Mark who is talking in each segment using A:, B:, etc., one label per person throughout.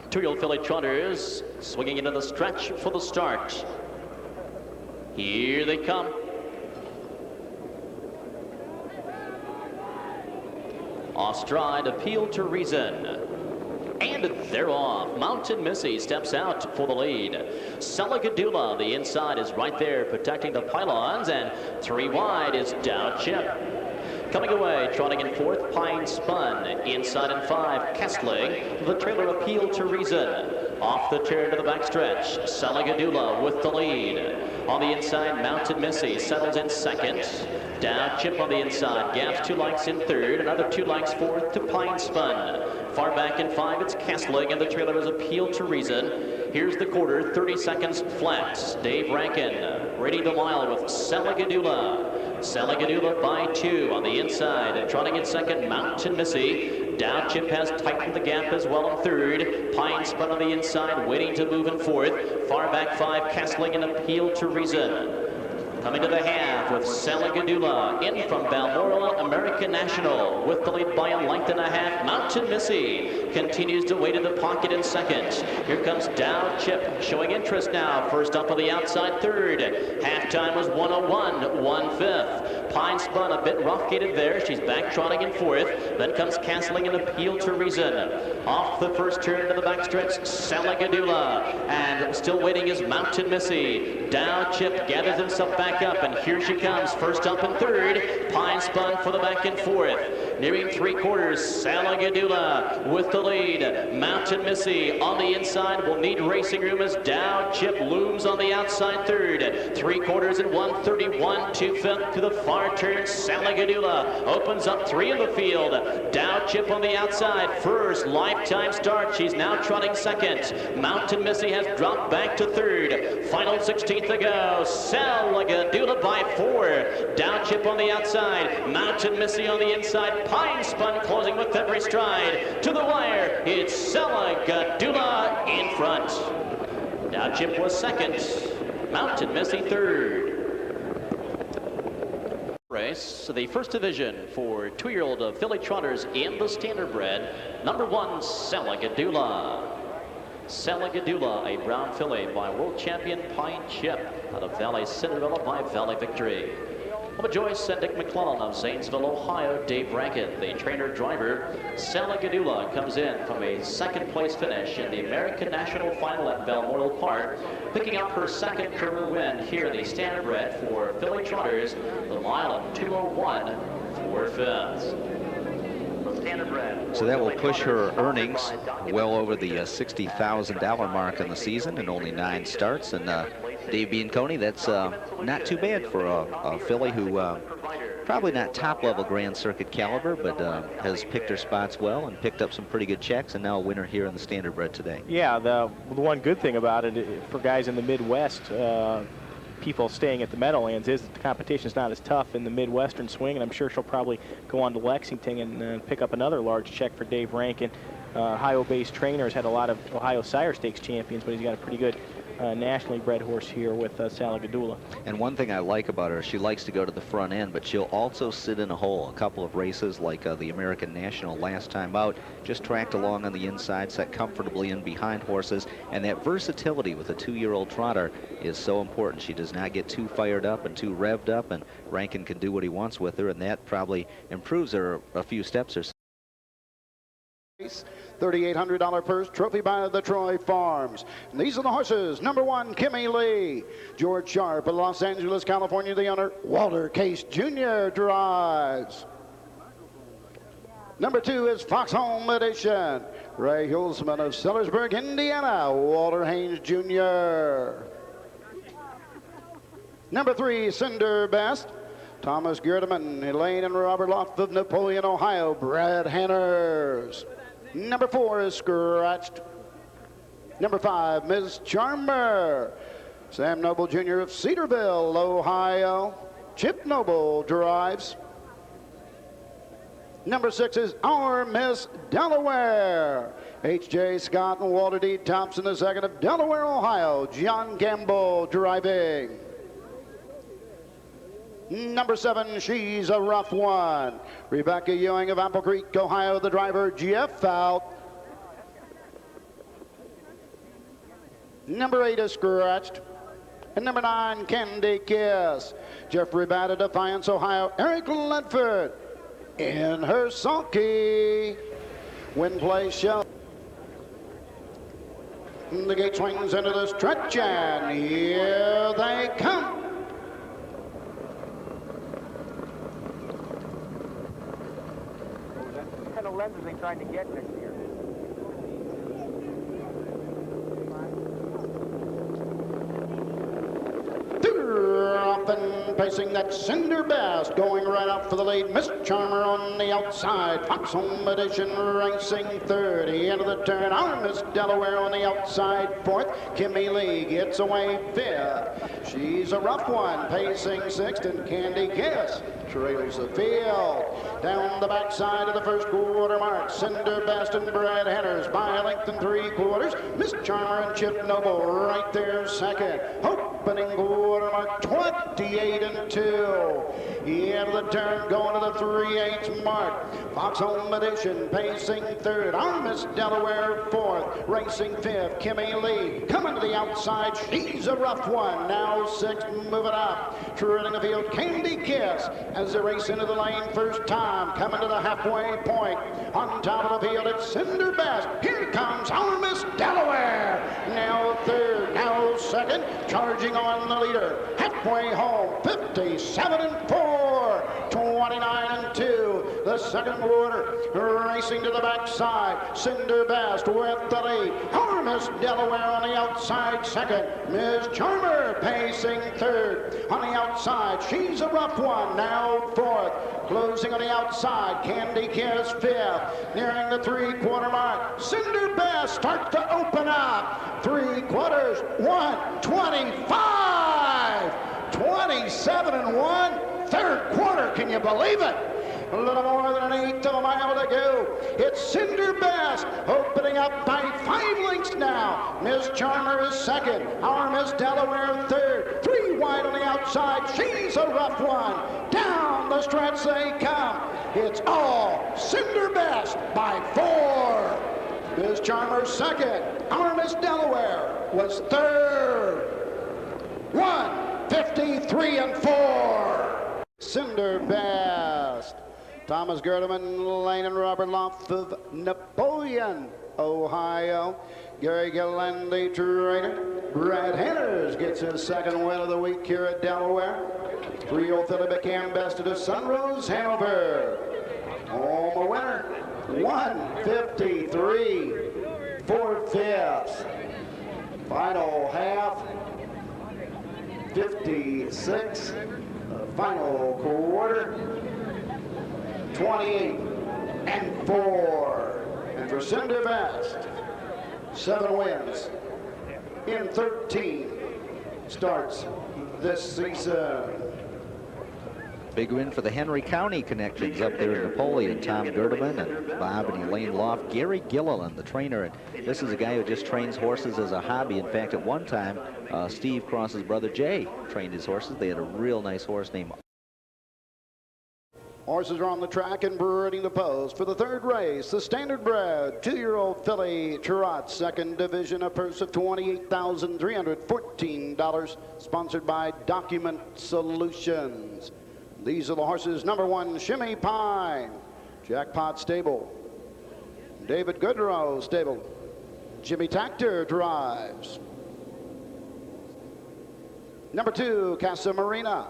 A: Two-year-old filly trotters swinging into the stretch for the start. Here they come. Off stride, Appeal to Reason. And they're off. Mountain Missy steps out for the lead. Selagadula, the inside, is right there protecting the pylons, and 3 wide is Dow Chip. Coming away, trotting in 4th, Pine Spun. Inside in 5, Kestling. The trailer, Appeal to Reason. Off the turn to the backstretch, Selagadula with the lead. On the inside, Mountain Missy settles in 2nd. Dow Chip on the inside, gaps 2 lengths in 3rd, another 2 lengths 4th to Pine Spun. Far back in 5, it's Kestling, and the trailer is Appeal to Reason. Here's the quarter, 30 seconds flat. Dave Rankin ready the mile with Selagadula. Selagadula by 2 on the inside, and trotting in 2nd, Mountain Missy. Dow Chip has tightened the gap as well in 3rd. Pine Spun on the inside, waiting to move in 4th. Far back 5, Kestling, and Appeal to Reason. Coming to the half with Selagadula in from Balmoral, American National with the lead by 1.5 lengths. Mountain Missy continues to wait in the pocket in 2nd. Here comes Dow Chip showing interest now. First up on the outside, 3rd. Halftime was 1:01, 1/5. Pine Spun a bit rough gated there. She's back trotting in 4th. Then comes Kestling and Appeal to Reason. Off the first turn to the backstretch, Selagadula. And still waiting is Mountain Missy. Dow Chip gathers himself back up, and here she comes. First up in 3rd, Pine Spun for the back in 4th. Nearing 3/4, Selagadula with the lead. Mountain Missy on the inside will need racing room as Dow Chip looms on the outside 3rd. 3/4 and 1:31, 2/5 to the far turn. Selagadula opens up 3 in the field. Dow Chip on the outside, first lifetime start. She's now trotting 2nd. Mountain Missy has dropped back to 3rd. Final 16th to go. Selagadula by 4. Dow Chip on the outside. Mountain Missy on the inside. Pine Spun closing with every stride. To the wire, it's Selagadula in front. Dow Chip was 2nd. Mountain Missy 3rd. Race, the first division for 2-year-old filly trotters in the standardbred. Number 1, Selagadula. Selagadula, a brown filly by world champion Pine Chip out of Valley Cinderella by Valley Victory. Emma Joyce and Dick McClellan of Zanesville, Ohio. Dave Rankin, the trainer-driver. Selagadula comes in from a 2nd place finish in the American National Final at Balmoral Park, picking up her 2nd career win here in the standardbred for filly trotters, the mile of 2:01, 4/5.
B: So that will push her earnings well over the $60,000 mark in the season in only 9 starts. And Dave Bianconi, that's not too bad for a filly who probably not top-level Grand Circuit caliber, but has picked her spots well and picked up some pretty good checks, and now a winner here in the standardbred today.
C: Yeah, the one good thing about it for guys in the Midwest, people staying at the Meadowlands, is that the competition is not as tough in the Midwestern swing, and I'm sure she'll probably go on to Lexington and pick up another large check for Dave Rankin. Ohio-based trainer, has had a lot of Ohio Sire Stakes champions, but he's got a pretty good nationally bred horse here with Selagadula.
B: And one thing I like about her, she likes to go to the front end, but she'll also sit in a hole. A couple of races like the American National last time out, just tracked along on the inside, set comfortably in behind horses, and that versatility with a 2-year-old trotter is so important. She does not get too fired up and too revved up, and Rankin can do what he wants with her, and that probably improves her a few steps or so.
D: $3,800 purse, trophy by the Troy Farms. And these are the horses. Number 1, Kimmy Lee. George Sharp of Los Angeles, California, the owner. Walter Case Jr. drives. Number 2 is Fox Home Edition. Ray Hulsman of Sellersburg, Indiana. Walter Haynes Jr. Number 3, Cinder Best. Thomas Gerdeman, Elaine and Robert Loft of Napoleon, Ohio. Brad Hanners. Number 4 is Scratched. Number 5, Ms. Charmer. Sam Noble Jr. of Cedarville, Ohio. Chip Noble drives. Number 6 is Our Miss Delaware. H.J. Scott and Walter D. Thompson II of Delaware, Ohio. John Gamble driving. Number 7, She's a Rough One. Rebecca Ewing of Apple Creek, Ohio, the driver. Jeff Fout. Number 8 is Scratched. And number 9, Candy Kiss. Jeffrey Batt of Defiance, Ohio. Eric Ledford in her sulky. Win play show. The gate swings into the stretch, and here they come.
C: What kind of lens are they trying to get next year?
D: Up and pacing that Cinder Best, going right out for the lead. Miss Charmer on the outside. Fox Home Edition racing third. Into the turn. Our Miss Delaware on the outside fourth. Kimmy Lee gets away fifth. She's a rough one, pacing sixth, and Candy Kiss trails the field. Down the backside of the first quarter mark, Cinder Best and Brad Henners by a length and 3/4. Miss Charmer and Chip Noble right there second. Opening quarter mark, 28 and 2. Into the turn, going to the 3/8 mark. Fox Home Edition pacing third. Our Miss Delaware fourth. Racing fifth, Kimmy Lee. Coming to the outside, she's a rough one. Now sixth, moving up. Treading the field, Candy Kiss as they race into the lane first time. Coming to the halfway point. On top of the field, it's Cinder Best. Here comes our Miss Delaware. Now third, now second. Charging on the leader. Halfway home, 57 and 4. 29 and 2. The second quarter, racing to the backside. Cinder Best with the lead. Our Miss Delaware on the outside second. Miss Charmer pacing third. On the outside, she's a rough one. Now fourth. Closing on the outside, Candy Kiss fifth. Nearing the 3/4 mark. Cinder Best starts to open up. 3/4, 1:25. 27 and 1. Third quarter, can you believe it? A little more than an eighth of a mile to go. It's Cinder Best opening up by 5 lengths now. Miss Charmer is second. Our Miss Delaware third. 3 wide on the outside. She's a rough one. Down the stretch they come. It's all Cinder Best by 4. Miss Charmer second. Our Miss Delaware was third. 1:53 and 4. Cinder Best. Thomas Gerdeman, Lane and Robert Loft of Napoleon, Ohio. Gary Gillende, trainer. Brad Henners gets his second win of the week here at Delaware. 3-year-old filly became best of the Sunrose Hanover. Home a winner. 1:53, 4/5. Final half. 56. Final quarter. 28 and 4. And for Cinder Best, 7 wins in 13 starts this season.
B: Big win for the Henry County connections up there in Napoleon. Tom Gerdeman and Bob and Elaine Loft. Gary Gilliland, the trainer. And this is a guy who just trains horses as a hobby. In fact, at one time, Steve Cross's brother Jay trained his horses. They had a real nice horse named.
D: Horses are on the track and breeding the post for the third race. The standard bred 2-year-old filly Trot, second division, a purse of $28,314, sponsored by Document Solutions. These are the horses. Number 1, Shimmy Pine, Jackpot Stable. David Goodrow Stable. Jimmy Tactor drives. Number 2, Casa Marina,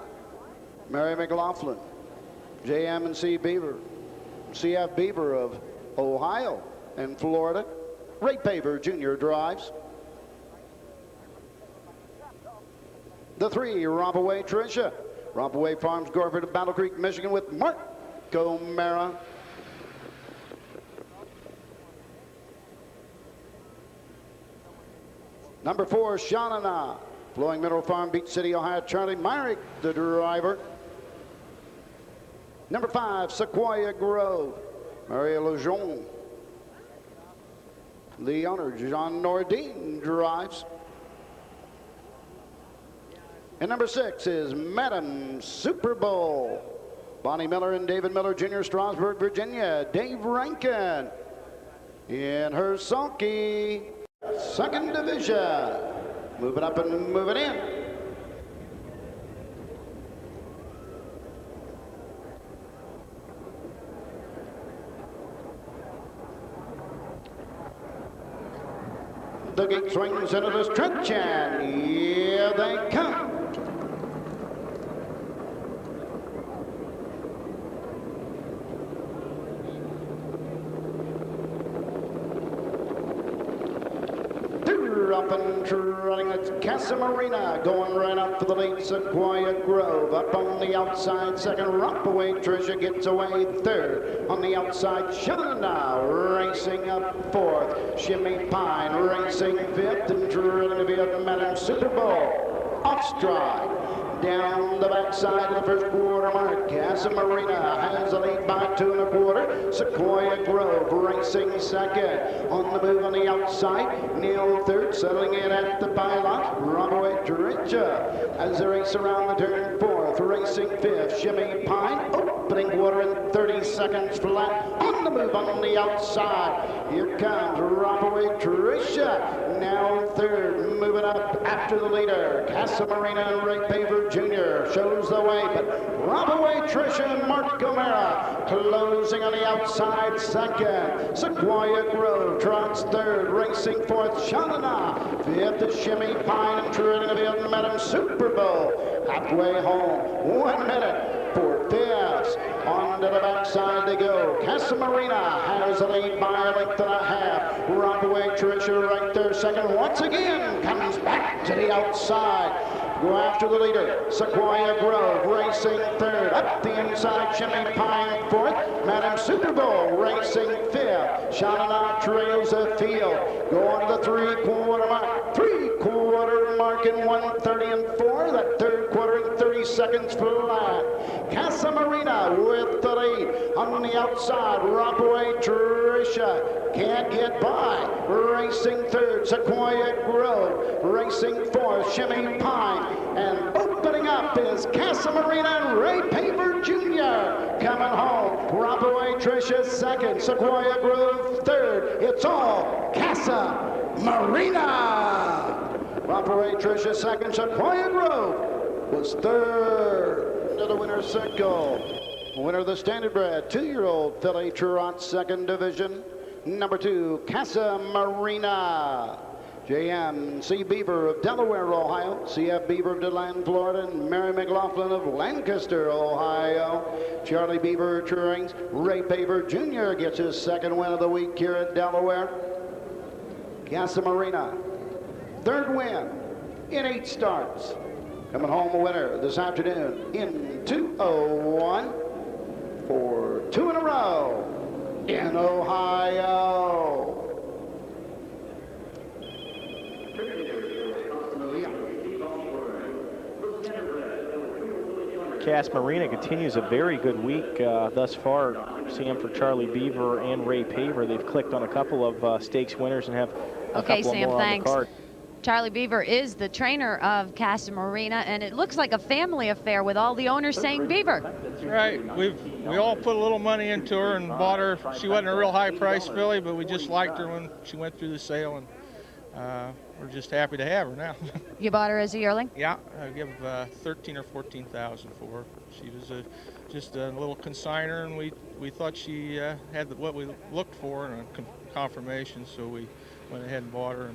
D: Mary McLaughlin. JM&C Beaver, CF Beaver of Ohio and Florida. Ray Paver Jr. drives. The 3, Rompaway Tricia. Rompaway Farms, Gorford of Battle Creek, Michigan, with Marco Mara. Number 4, Shanana. Flowing Mineral Farm, Beach City, Ohio. Charlie Myrick, the driver. Number 5, Sequoia Grove, Maria Lejeune. The owner, Jean Nordine, drives. And number 6 is Madam Super Bowl. Bonnie Miller and David Miller Jr., Strasburg, Virginia. Dave Rankin in her sulky second division. Move it up and move it in. The gate swings into the stretch, and here they come. Up and running, it's Casa Marina going right up for the lead. Sequoia Grove up on the outside second. Rockaway Tricia gets away third. On the outside, Shana racing up fourth. Shimmy Pine racing fifth, and drilling to be a Madam Super Bowl off stride. Down the backside of the first quarter mark, Casa Marina has a lead by 2 1/4. Sequoia Grove racing second. On the move on the outside, Neil third, settling in at the bylot. Rockaway Tricia as they race around the turn fourth. Racing fifth, Shimmy Pine, opening quarter in 30 seconds flat. On the move on the outside, here comes Rockaway Tricia, now third, moving up after the leader. Casa Marina and Ray Paver Jr. shows the way, but Rockaway Tricia and Mark Gomera closing on the outside second. Sequoia Grove trots third, racing fourth, Shalana. Fifth is Shimmy Pine, and trailing to the Madam Super Bowl. Halfway home, 1 minute for fifths. On to the backside they go. Casa Marina has a lead by a length and a half. Rockaway Tricia right there second. Once again comes back to the outside. Go after the leader. Sequoia Grove racing third. Up the inside, Shimmy Pine fourth. Madam Super Bowl racing fifth. Shalana trails the field. Go on to the 3/4 mark. 3/4 mark in 1:30 That third quarter in 30 seconds flat. Casa Marina with the lead. On the outside, Rockaway Tricia can't get by. Racing third, Sequoia Grove. Racing fourth, Shimmy Pine. And opening up is Casa Marina and Ray Paver Jr. coming home. Rockaway Tricia second, Sequoia Grove third. It's all Casa Marina. Rockaway Tricia second, Sequoia Grove was third. Into the winner's circle. Winner of the Standardbred 2-year-old filly Trot second division. Number 2, Casa Marina. JMC Beaver of Delaware, Ohio. CF Beaver of DeLand, Florida. And Mary McLaughlin of Lancaster, Ohio. Charlie Beaver Trains. Ray Paver Jr. gets his second win of the week here at Delaware. Casa Marina, third win in 8 starts. Coming home a winner this afternoon in 2:01 for 2 in a row in Ohio.
C: Casa Marina continues a very good week thus far. Sam, for Charlie Beaver and Ray Paver. They've clicked on a couple of stakes winners and have a couple
E: Sam,
C: more
E: thanks.
C: on the card.
E: Charlie Beaver is the trainer of Casa Marina, and it looks like a family affair with all the owners saying Beaver.
F: That's right. We all put a little money into her and bought her. She wasn't a real high-priced filly, but we just liked her when she went through the sale, and we're just happy to have her now.
E: You bought her as a yearling?
F: Yeah, I give 13 or 14,000 for her. She was just a little consigner, and we thought she had what we looked for in a confirmation, so we went ahead and bought her.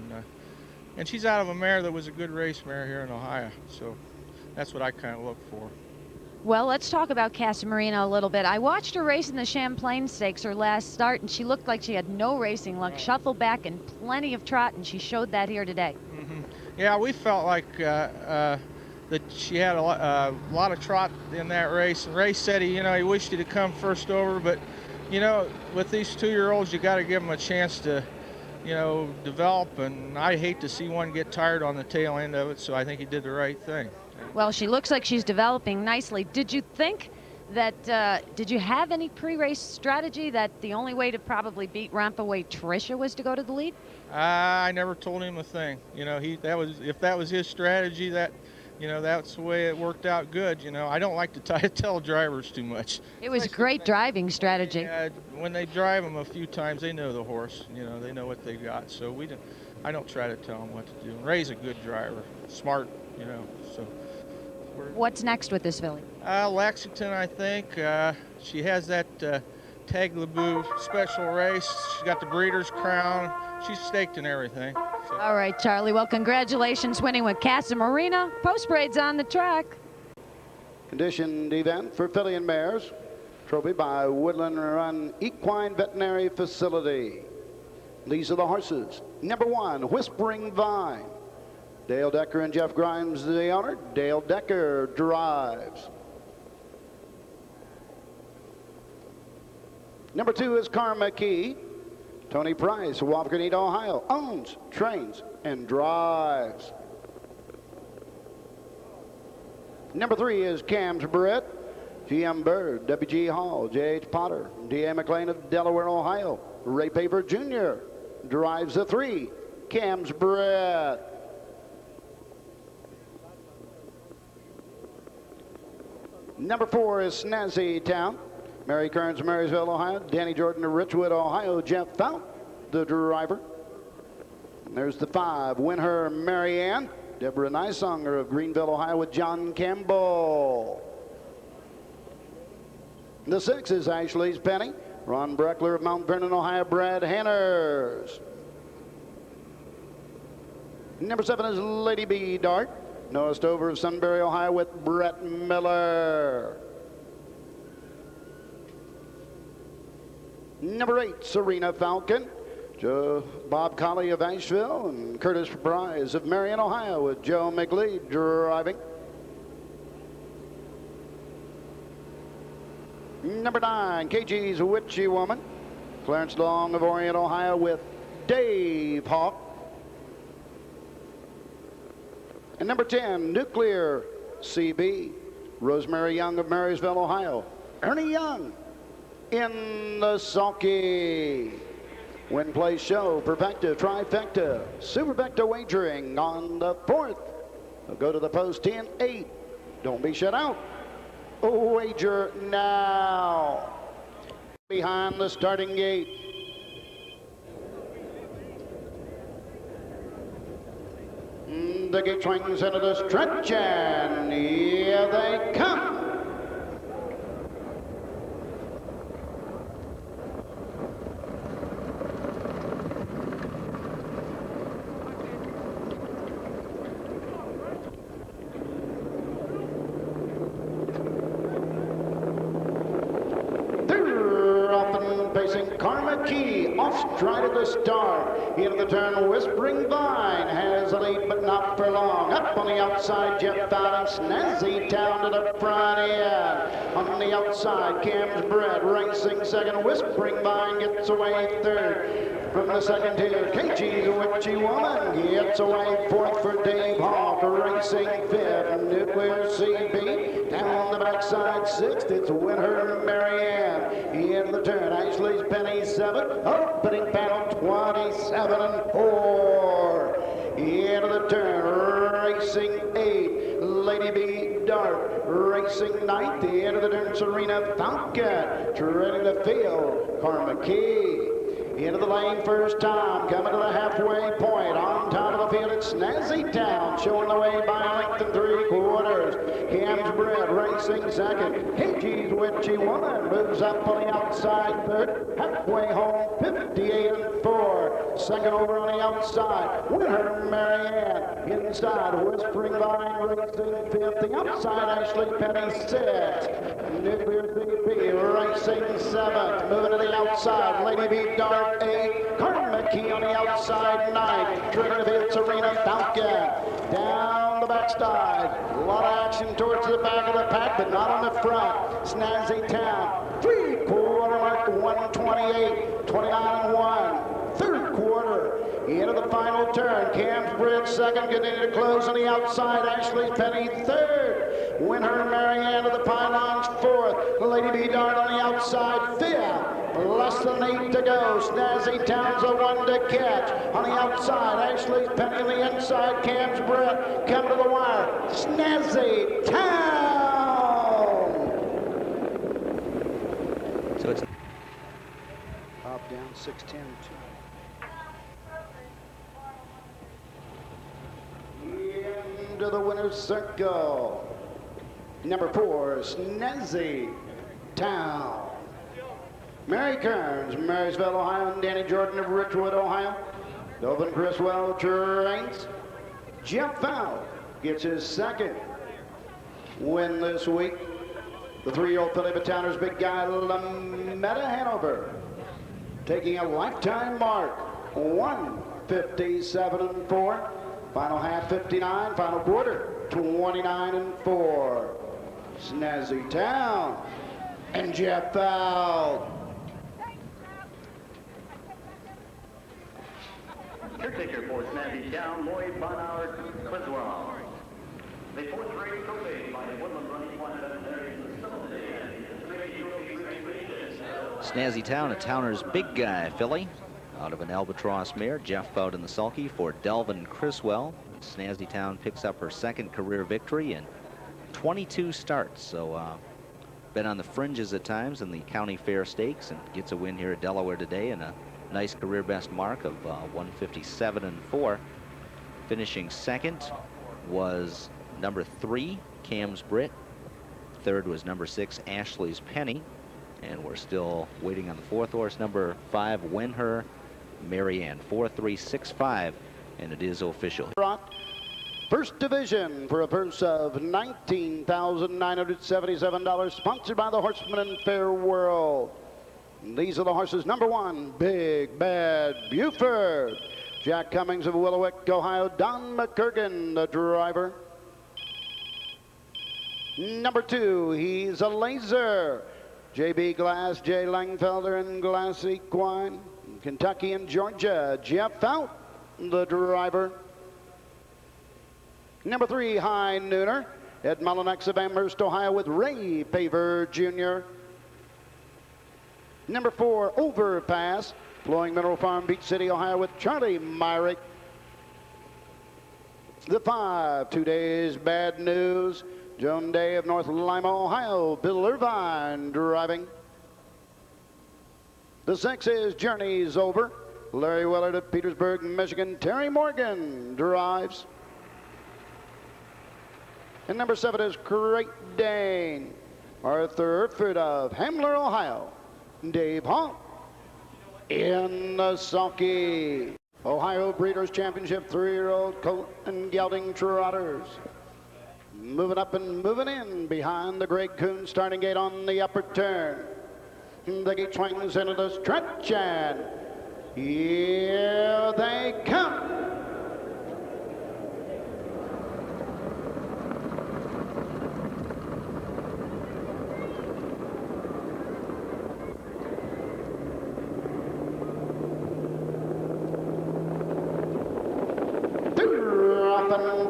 F: And she's out of a mare that was a good race mare here in Ohio, so that's what I kind of look for.
E: Well, let's talk about Casa Marina a little bit. I watched her race in the Champlain Stakes, her last start, and she looked like she had no racing luck, shuffle back and plenty of trot, and she showed that here today.
F: Mm-hmm. Yeah, we felt like that she had a lot of trot in that race. And Ray said he wished he'd have come first over, but with these 2-year-olds, you got to give them a chance to develop, and I hate to see one get tired on the tail end of it, so I think he did the right thing.
E: Well, she looks like she's developing nicely. Did you think that, did you have any pre-race strategy that the only way to probably beat Rockaway Tricia was to go to the lead?
F: I never told him a thing. If that was his strategy, that's the way it worked out good. I don't like to tell drivers too much.
E: It was great driving strategy.
F: When they drive them a few times, they know the horse. They know what they got. So we I don't try to tell him what to do. Ray's a good driver, smart, you know. So.
E: What's next with this filly?
F: Lexington, I think. She has that Tag Laboo special race. She's got the breeder's crown. She's staked in everything. So.
E: All right, Charlie. Well, congratulations winning with Casa Marina. Post parade's on the track.
D: Conditioned event for filly and mares. Trophy by Woodland Run Equine Veterinary Facility. These are the horses. Number 1, Whispering Vine. Dale Decker and Jeff Grimes, the owner. Dale Decker drives. Number 2 is Karma Key. Tony Price, Wapakoneta, Ohio, owns, trains, and drives. Number 3 is Cam's Brett. GM Bird, W.G. Hall, J.H. Potter, D.A. McLean of Delaware, Ohio. Ray Paper Jr. drives the 3, Cam's Brett. Number 4 is Snazzy Town. Mary Kearns, Marysville, Ohio. Danny Jordan of Richwood, Ohio. Jeff Fount, the driver. And there's the 5, Win Her Marianne. Deborah Nysonger of Greenville, Ohio with John Campbell. The 6 is Ashley's Penny. Ron Breckler of Mount Vernon, Ohio. Brad Hanners. Number 7 is Lady B Dart. Noah Stover of Sunbury, Ohio with Brett Miller. Number 8, Serena Falcon. Bob Colley of Asheville and Curtis Price of Marion, Ohio with Joe McLeod driving. Number 9, KG's Witchy Woman. Clarence Long of Orient, Ohio with Dave Hawk. And number 10, Nuclear CB. Rosemary Young of Marysville, Ohio. Ernie Young in the sulky. Win, play, show, perfecta, trifecta, superfecta wagering on the 4th. We'll go to the post 10-8. Don't be shut out. Wager now. Behind the starting gate. The gate swings into the stretch, and here they come. Karma Key off stride of the start. Into the turn, Whispering Vine has a lead, but not for long. Up on the outside, Jeff Fount, Snazzy Town to the front end. On the outside, Cam's Brett racing second. Whispering Vine gets away third. From the second tier, KG's Witchy Woman gets away fourth for Dave Hawk, racing fifth. Nuclear CB down the backside sixth. It's Win Her Marianne. Into the turn, Ashley's Penny 7. Opening panel 27 and 4. Into the turn, racing 8. Lady B Dart racing ninth. Into the turn, Serena Falcon trailing the field. Karma Key. Into the lane first time, coming to the halfway point. On top of the field, it's Snazzy Town, showing the way by a length and 3/4. Cam's Brett racing second. KG's Witchy Woman moves up on the outside third. Halfway home, 58 and 4. Second over on the outside, Win Her Marianne. Inside, Whispering Vine racing fifth. The outside, Ashley Penny sixth. Nuclear CB racing seventh. Moving to the outside, Lady B Dart 8, Karma Key on the outside 9, trigger the field, Serena Falcon down the backside. A lot of action towards the back of the pack, but not on the front. Snazzy Town, 3/4 mark, 128, 29 and 1. Third quarter, into the final turn. Cam's Bridge second, getting to close on the outside. Ashley's Penny third. Win Her Marianne to the pylons fourth. Lady B Dart on the outside fifth. Less than 8 to go. Snazzy Town's the one to catch. On the outside, Ashley's Penny on the inside. Cam's Brett come to the wire. Snazzy Town.
B: So it's
D: Pop down 6-10. into the winner's circle. Number 4, Snazzy Town. Mary Kearns, Marysville, Ohio, and Danny Jordan of Richwood, Ohio. Delvin Criswell trains. Jeff Fowl gets his second win this week. The 3-year-old filly of Towner's big guy, Lametta Hanover, taking a lifetime mark, 157-4. Final half 59, final quarter 29-4. Snazzy Town and Jeff Fowl.
G: Caretaker for Snazzy Town, Lloyd Bonauer Criswell. The 4th race co-made by the Woodland Running Point Veterinarian
B: Snazzy Town, a Towner's big guy filly, out of an Albatross mare. Jeff Fowl in the sulky for Delvin Criswell. Snazzy Town picks up her second career victory in 22 starts. So been on the fringes at times in the county fair stakes and gets a win here at Delaware today and a nice career best mark of 157-4. Finishing second was number 3, Cam's Brit. Third was number 6, Ashley's Penny. And we're still waiting on the 4th horse, number 5, Win Her Marianne. 4-3-6-5, and it is official.
D: First division for a purse of $19,977, sponsored by the Horseman and Fair World. These are the horses. Number 1, Big Bad Buford. Jack Cummings of Willowick, Ohio. Don McCurgan, the driver. Number 2, He's a Laser. J.B. Glass, Jay Langfelder, and Glass Equine. Kentucky and Georgia, Jeff Fowl, the driver. Number 3, High Nooner. Ed Mullinex of Amherst, Ohio, with Ray Paver Jr. Number 4, Overpass. Flowing Mineral Farm, Beach City, Ohio, with Charlie Myrick. The 5, 2 Days Bad News. Joan Day of North Lima, Ohio, Bill Irvine driving. The 6 is Journey's Over. Larry Willard of Petersburg, Michigan. Terry Morgan drives. And number 7 is Great Dane. Arthur Erfurt of Hamler, Ohio. Dave Hall in the sulky. Ohio Breeders' Championship 3-year-old colt and gelding trotters. Moving up and moving in behind the Grey Coon starting gate on the upper turn. The gate swings into the stretch and here they come.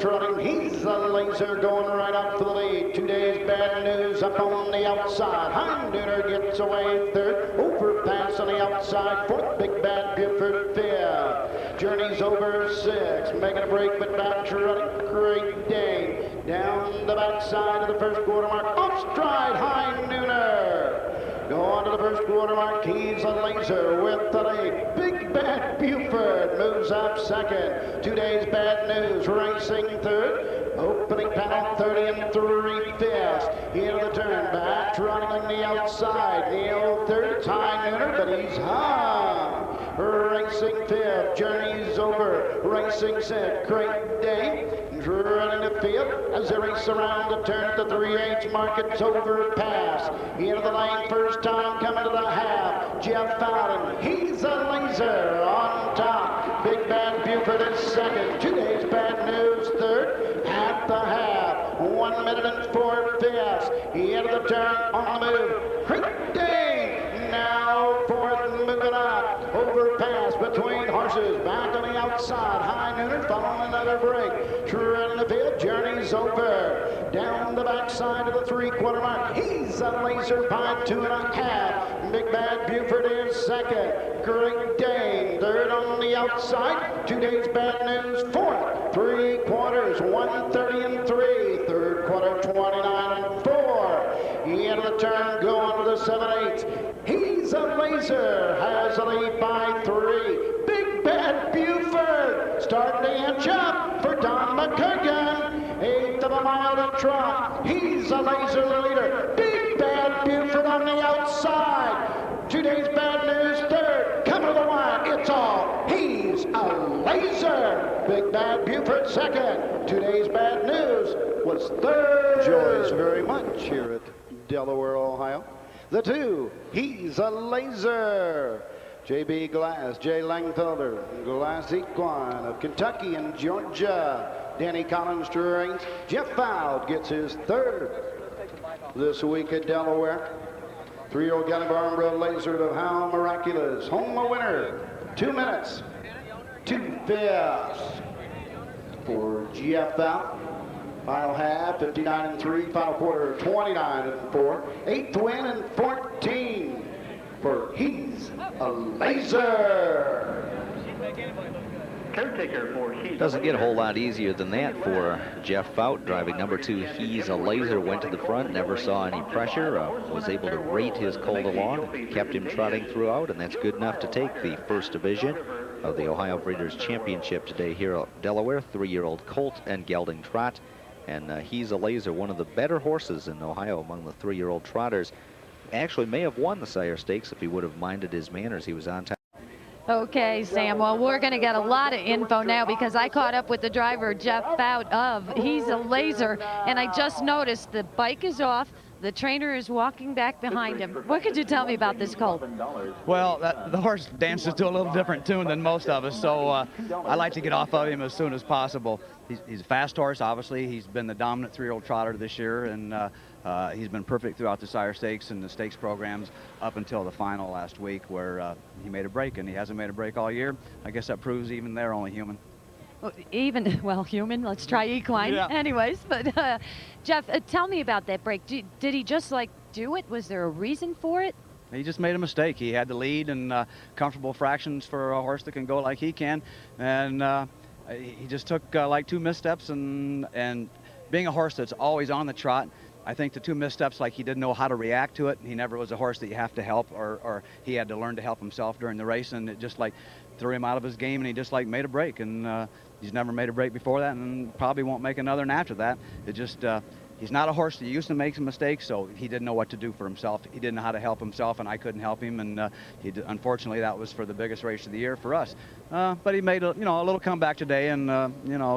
D: Trotting, He's a Laser going right up for the lead. 2 Days Bad News up on the outside. High Nooner gets away 3rd. Overpass on the outside. 4th, Big Bad Buford 5th. Journey's Over 6. Making a break, but back trotting. Great Dane down the backside of the first quarter mark. Off stride, High Nooner. Go on to the first quarter mark. He's a Laser with the lead. Big Bad Buford moves up 2nd. 2 Days Bad News racing 3rd. Opening panel 30 3/5. Into the turn, back trotting on the outside. Neil 3rd. High Nooner, but he's high. Racing 5th. Journey's Over. Racing 6th. Great Day running the field as they race around the turn at the 3/8 mark. It's Overpass. Into the lane first time coming to the half. Jeff Fowden, He's a Laser on top. Big Bad Buford is 2nd. 2 Days Bad News 3rd at the half. 1 minute and 4/5. Into the turn on the move. Great Day now 4th moving up. Overpass between horses. Back on the outside. High Nooner following another break. Treading the field. Journey's Over. Down the backside of the 3/4 mark. He's a Laser by 2.5. Big Bad Buford is 2nd. Great Dane 3rd on the outside. 2 Days Bad News 4th. 3 quarters 1:30 3. 3rd quarter 29-4. Into the turn, go on to the 7/8. He's a Laser has a lead by 3. Big Bad Buford starting to inch up for Don McCurgan. mile to trot. He's a laser leader. Big Bad Buford on the outside. Today's Bad News third. Coming to the wire, it's all. He's a laser. Big Bad Buford second. Today's Bad News was third. Joys very much here at Delaware, Ohio. The two, He's a Laser. J.B. Glass, Jay Langfelder, Glass Equine of Kentucky and Georgia. Danny Collins trains. Jeff Fowd gets his third this week at Delaware. 3-year-old Galley Barbara Laser of How Miraculous. Home a winner. 2 minutes. 2/5 for Jeff Fowd. Final half, 59-3. Final quarter, 29-4. 8th win and 14 for He's a Laser.
G: Caretaker for He's
B: Doesn't get a whole lot easier than that for Jeff Fout. Driving number 2, He's a Laser, went to the front, never saw any pressure, was able to rate his colt along, kept him trotting throughout, and that's good enough to take the first division of the Ohio Breeders' Championship today here at Delaware. 3-year-old colt and gelding trot. And He's a Laser, one of the better horses in Ohio among the 3-year-old trotters. Actually may have won the Sire Stakes if he would have minded his manners. He was on time.
E: Okay, Sam, well, we're going to get a lot of info now because I caught up with the driver, Jeff Fout of He's a Laser, and I just noticed the bike is off. The trainer is walking back behind him. What could you tell me about this colt?
H: Well, the horse dances to a little different tune than most of us, so I like to get off of him as soon as possible. He's a fast horse, obviously. He's been the dominant 3-year-old trotter this year, and he's been perfect throughout the Sire Stakes and the stakes programs up until the final last week where he made a break, and he hasn't made a break all year. I guess that proves even they're only human.
E: Even, well, human, let's try equine. Yeah. Anyways, but Jeff, tell me about that break. Did he just like do it? Was there a reason for it?
H: He just made a mistake. He had the lead and comfortable fractions for a horse that can go like he can, and he just took like 2 missteps, and being a horse that's always on the trot, I think the 2 missteps, like he didn't know how to react to it. He never was a horse that you have to help, or he had to learn to help himself during the race, and it just like threw him out of his game, and he just like made a break, and he's never made a break before that, and probably won't make another one after that. It just he's not a horse that used to make some mistakes, so he didn't know what to do for himself. He didn't know how to help himself, and I couldn't help him, and unfortunately that was for the biggest race of the year for us. But he made a little comeback today, and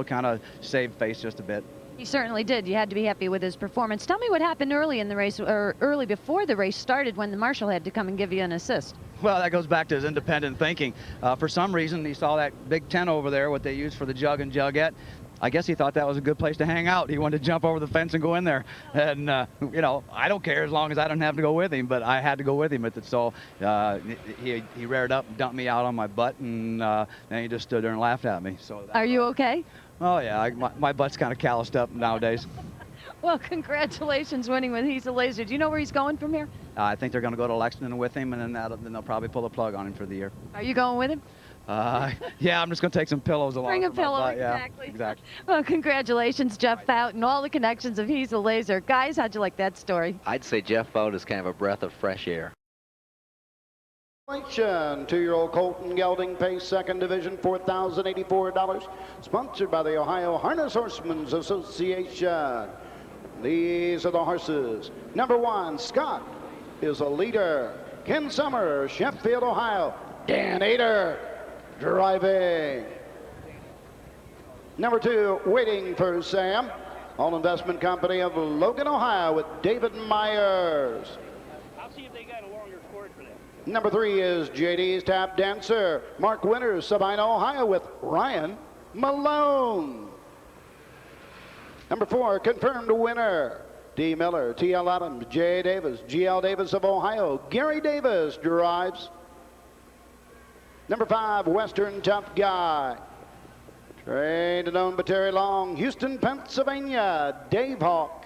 H: kind of saved face just a bit.
E: He certainly did. You had to be happy with his performance. Tell me what happened early in the race, or early before the race started, when the marshal had to come and give you an assist.
H: Well, that goes back to his independent thinking. For some reason, he saw that big tent over there, what they use for the jug and jugette. I guess he thought that was a good place to hang out. He wanted to jump over the fence and go in there. And, I don't care as long as I don't have to go with him, but I had to go with him with it. So he reared up and dumped me out on my butt, and then he just stood there and laughed at me. So
E: are you okay?
H: Oh, yeah. My butt's kind of calloused up nowadays.
E: Well, congratulations winning with He's a Laser. Do you know where he's going from here?
H: I think they're going to go to Lexington with him, and then they'll probably pull the plug on him for the year.
E: Are you going with him?
H: Yeah, I'm just going to take some pillows along.
E: Bring a pillow, exactly. Yeah, exactly. Well, congratulations, Jeff Fout, and all the connections of He's a Laser. Guys, how'd you like that story?
B: I'd say Jeff Fout is kind of a breath of fresh air.
D: 2-year-old Colton Gelding Pace, 2nd division, $4,084. Sponsored by the Ohio Harness Horsemen's Association. These are the horses. Number 1, Scott is a leader. Ken Summer, Sheffield, Ohio. Dan Ader driving. Number 2, Waiting for Sam. All Investment Company of Logan, Ohio, with David Myers.
I: I'll see if they got a longer cord for that.
D: Number 3 is JD's Tap Dancer. Mark Winters, Sabina, Ohio, with Ryan Malone. Number 4, confirmed winner. D. Miller, T.L. Adams, J. Davis, G.L. Davis of Ohio. Gary Davis drives. Number 5, Western Tough Guy. Trained and owned by Terry Long, Houston, Pennsylvania, Dave Hawk.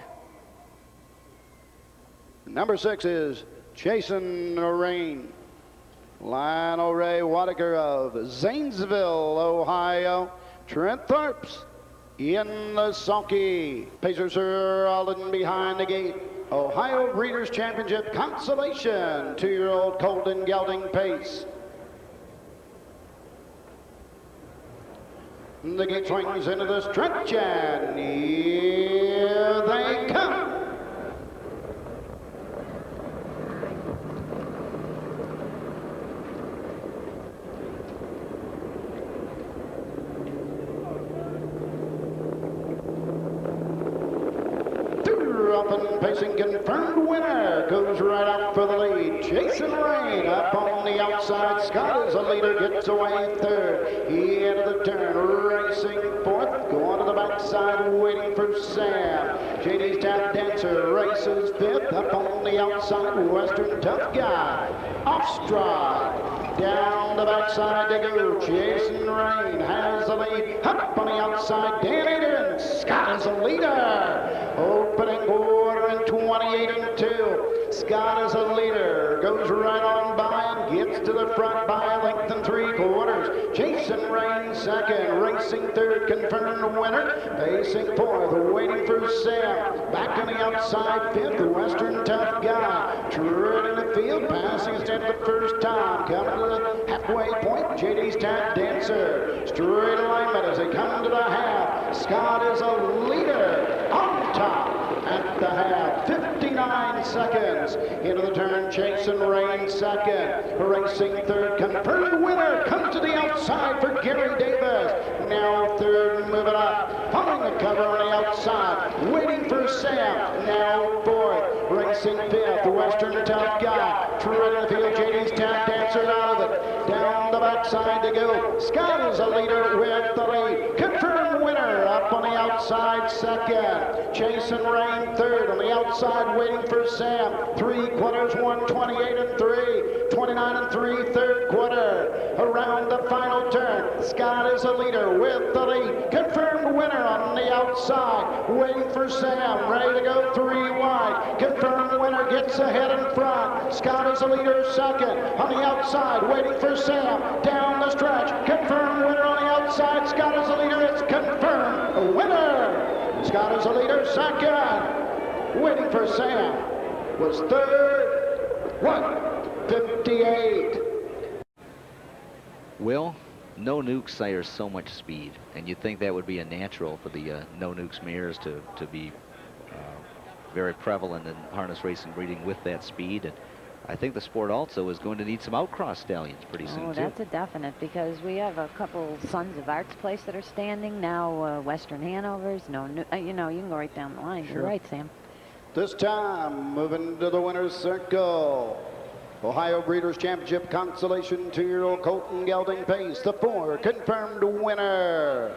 D: Number 6 is Chasin' Rain. Lionel Ray Wadiker of Zanesville, Ohio. Trent Tharps in the sulky. Pacers are all in behind the gate. Ohio Breeders' Championship consolation. 2-year-old Colton Gelding Pace. The gate swings into the stretch, and here here they come. Up and pacing, confirmed winner, goes right out for the lead. Jason Rain up on the outside. Scott is a leader, gets away third. He entered the turn, racing fourth. Going to the backside, waiting for Sam. JD's Tap Dancer races fifth. Up on the outside, Western Tough Guy. Off stride, down the backside they go. Jason Rain has the lead. Up on the outside, Dan Adrian. Scott is a leader. Opening quarter in 28 and 2. Scott is a leader. Goes right on by and gets to the front by a length and 3/4. Jason Rain second. Racing third, confirmed winner. Pacing fourth, waiting for Sam. Back on the outside, fifth, Western Tough Guy. Treading the field, passing his head for the first time. Coming to the halfway point, JD's Tap Dancer. Straight alignment as they come to the half. Scott is a leader on top at the half. 59 seconds into the turn. Jason Rain second. Racing third, confirmed winner comes to the outside for Gary Davis. Now third, moving up. Following the cover on the outside. Waiting for Sam. Now fourth. Racing fifth, Western Tough Guy. Treading the field, JD's Tap Dancer out of it. Down the backside to go. Scott is a leader with the lead. Confirmed winner up on the outside second. Jason Rain third on the outside, waiting for Sam. 3/4, 1:28 and 3, 29 and 3, third quarter. Around the final turn, Scott is a leader with the lead. Confirmed winner on the outside, waiting for Sam. Ready to go 3 wide. Confirmed winner gets ahead in front. Scott is a leader second on the outside, waiting for Sam. Down the stretch, confirmed winner on the outside. Scott is a leader. It's confirmed a winner. Scott is a leader second. Waiting for Sam was third. 1:58.
B: Will, No Nukes sires so much speed, and you'd think that would be a natural for the No Nukes mares to be very prevalent in harness racing breeding with that speed. And I think the sport also is going to need some outcross stallions pretty soon,
J: too. That's a definite, because we have a couple Sons of Arts Place that are standing now. Western Hanover's, you know, you can go right down the line. Sure. You're right, Sam.
D: This time, moving to the winner's circle. Ohio Breeders' Championship Consolation 2-year-old Colton Gelding Pace, the 4 confirmed winner.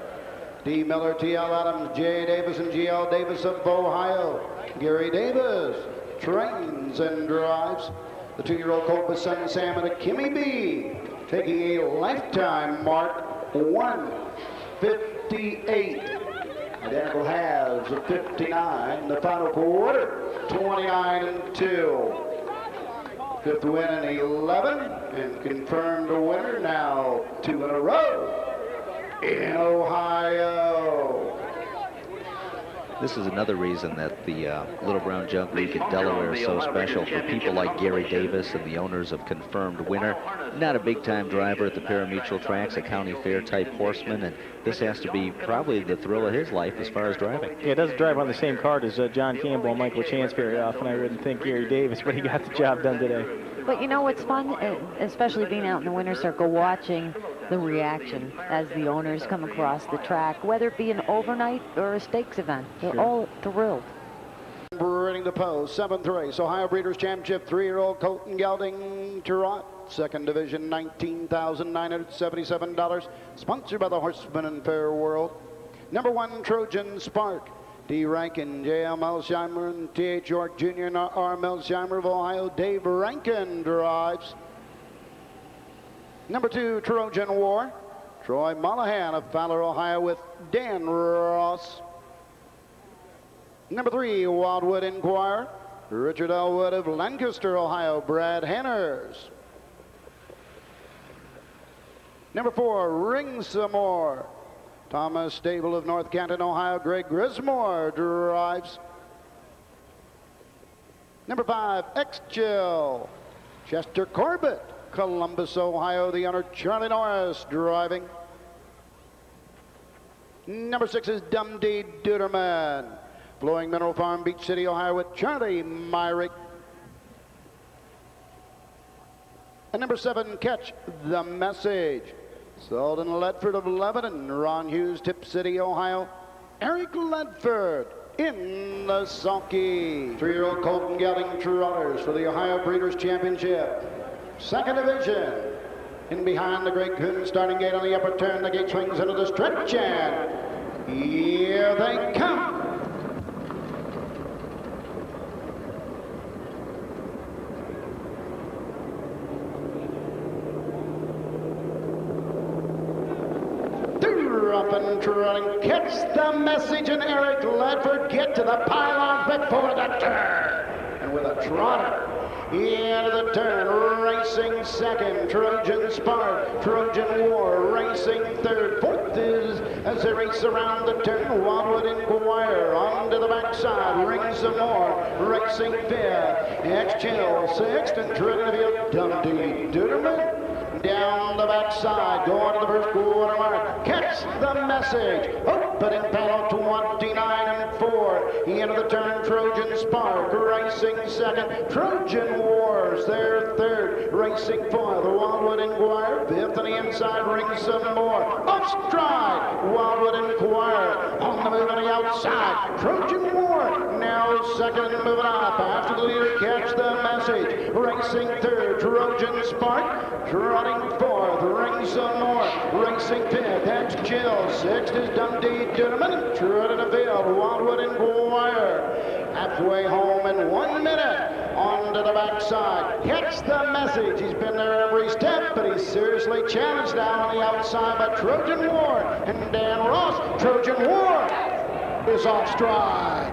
D: D. Miller, T.L. Adams, J. Davis, and G.L. Davis of Ohio. Gary Davis trains and drives the 2-year-old colt with Son Sam and a Kimmy B, taking a lifetime mark 1:58. Identical has a 59. The final quarter, 29 and 2. Fifth win in 11, and confirmed a winner now 2 in a row in Ohio.
B: This is another reason that the Little Brown Junk League at Delaware is so special for people like Gary Davis and the owners of Confirmed Winner. Not a big-time driver at the parimutuel tracks, a county fair type horseman, and this has to be probably the thrill of his life as far as driving.
C: Yeah, it doesn't drive on the same card as John Campbell and Michael Chance very often. I wouldn't think Gary Davis, but he got the job done today.
J: But you know what's fun, especially being out in the winner's circle, watching the reaction as the owners come across the track, whether it be an overnight or a stakes event. They're all thrilled.
D: Breeding the post, 7th race, Ohio Breeders' Championship, 3-year-old Colton Gelding Trot, 2nd division, $19,977, sponsored by the Horseman and Fair World. Number 1, Trojan Spark. D. Rankin, J.L. Melsheimer, and T.H. York Jr. and R. Melsheimer of Ohio. Dave Rankin drives. Number 2, Trojan War. Troy Monahan of Fowler, Ohio, with Dan Ross. Number 3, Wildwood Inquirer. Richard Elwood of Lancaster, Ohio. Brad Hanners. Number 4, Ring Some More. Thomas Stable of North Canton, Ohio. Greg Grismore drives. Number 5, X-Chill. Chester Corbett, Columbus, Ohio. The owner, Charlie Norris, driving. Number 6 is Dundee Duderman. Flowing Mineral Farm, Beach City, Ohio, with Charlie Myrick. And number 7, Catch the Message. Selden Ledford of Lebanon, Ron Hughes, Tip City, Ohio. Eric Ledford in the sulky. 3-year-old Colton Gelding Trotters for the Ohio Breeders' Championship. Second division. In behind the Great Coon starting gate on the upper turn. The gate swings into the stretch, and here they come. Up and trotting, Catch the Message, and Eric Ledford get to the pylon before the turn. And with a trotter into the turn, racing second, Trojan Spark, Trojan War, racing third. Fourth is as they race around the turn, Wildwood Inquirer onto the backside, Ring Some More, racing fifth, X-Chill sixth, and Trinity Dundee Duderman. Down the backside, going to the first quarter mark. Catch the Message. Opening panel 29 and 4. Into the turn, Trojan Spark racing second. Trojan Wars their third. Racing fourth, Wildwood Inquirer. Fifth on the inside, Ring Some More. Off stride, Wildwood Inquirer. On the move on the outside, Trojan War. Now second, moving up. After the leader, Catch the Message. Racing third, Trojan Spark. Trotting fourth, Ring Some More, racing fifth, X-Chill, sixth is Dundee Duderman, trotting the field, Wildwood Inquirer, halfway home in 1 minute, onto the backside, Catch the Message, he's been there every step, but he's seriously challenged now on the outside by Trojan War, and Dan Ross, Trojan War is off stride.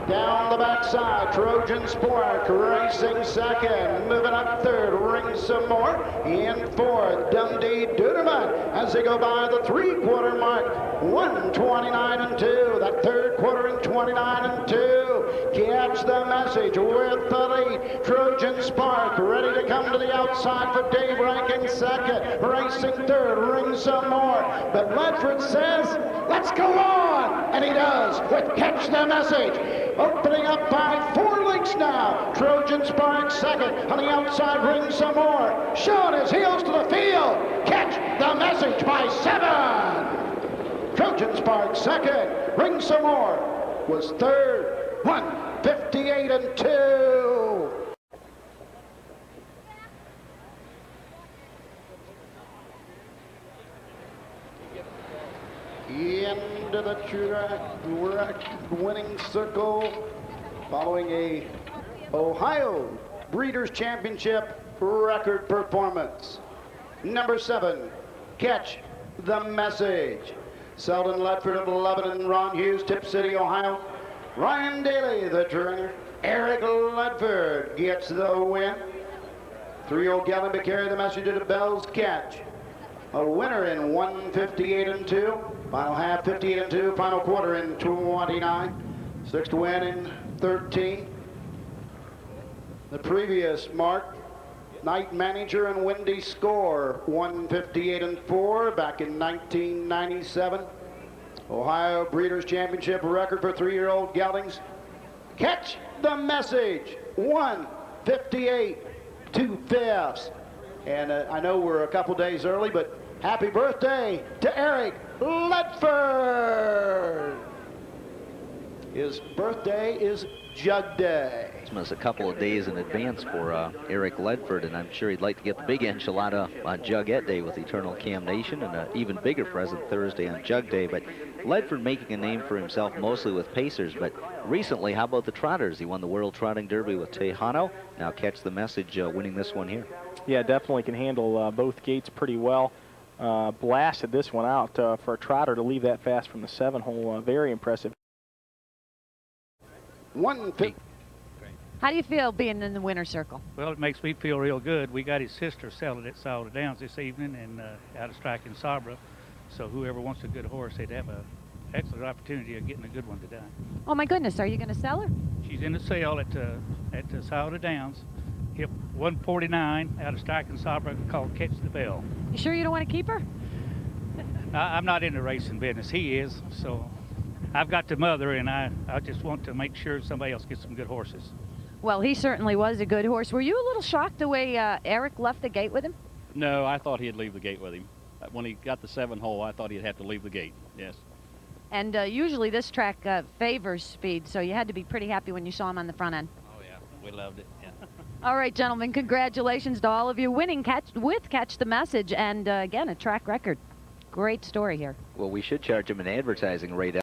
D: Down the backside, Trojan Spark racing second, moving up third, Ring Some More, in fourth, Dundee Duderman as they go by the three-quarter mark, 1:29 and 2, that third quarter in 29 and 2, Catch the Message with the lead, Trojan Spark ready to come to the outside for Daybreak in second, racing third, Ring Some More, but Ledford says, let's go on, and he does with Catch the Message. Opening up by 4 lengths now. Trojan Spark second. On the outside, Ring Some More. Showing his heels to the field. Catch the Message by 7. Trojan Spark second. Ring Some More was third. 1:58 and 2. Into the track winning circle following a Ohio Breeders' Championship record performance. Number 7, Catch the Message. Selden Ledford of Lebanon, Ron Hughes, Tip City, Ohio. Ryan Daly, the trainer. Eric Ledford gets the win. 3-year-old Gallon to carry the Message to the Bell's Catch. A winner in 1:58 and 2. Final half 58 and 2. Final quarter in 29. Sixth win in 13. The previous mark, Night Manager and Windy Score, 1:58 and 4 back in 1997. Ohio Breeders' Championship record for 3-year-old geldings. Catch the Message, 1:58 2/5. And I know we're a couple days early, but happy birthday to Eric Ledford. His birthday is Jug Day.
B: It's a couple of days in advance for Eric Ledford, and I'm sure he'd like to get the big enchilada on Jugette Day with Eternal Cam Nation, and an even bigger present Thursday on Jug Day. But Ledford making a name for himself mostly with pacers, but recently, how about the trotters? He won the World Trotting Derby with Tejano. Now Catch the Message winning this one here.
C: Yeah, definitely can handle both gates pretty well. Blasted this one out for a trotter to leave that fast from the 7-hole. Very impressive.
D: 150.
E: How do you feel being in the winner's circle?
I: Well, it makes me feel real good. We got his sister selling at Salda Downs this evening and out of strike in Sabra. So whoever wants a good horse, they'd have an excellent opportunity of getting a good one today.
E: Oh my goodness, are you going to sell her?
I: She's in the sale at Salda Downs. Hip 149 out of strike in Sabra called Catch the Bell.
E: You sure you don't want to keep her?
I: I'm not in the racing business. He is, so I've got the mother, and I just want to make sure somebody else gets some good horses.
E: Well, he certainly was a good horse. Were you a little shocked the way Eric left the gate with him?
K: No, I thought he'd leave the gate with him. When he got the 7 hole, I thought he'd have to leave the gate, yes.
E: And usually this track favors speed, so you had to be pretty happy when you saw him on the front end.
K: Oh, yeah, we loved it, yeah.
E: All right, gentlemen, congratulations to all of you winning Catch the Message, and again, a track record. Great story here.
B: Well, we should charge him an advertising rate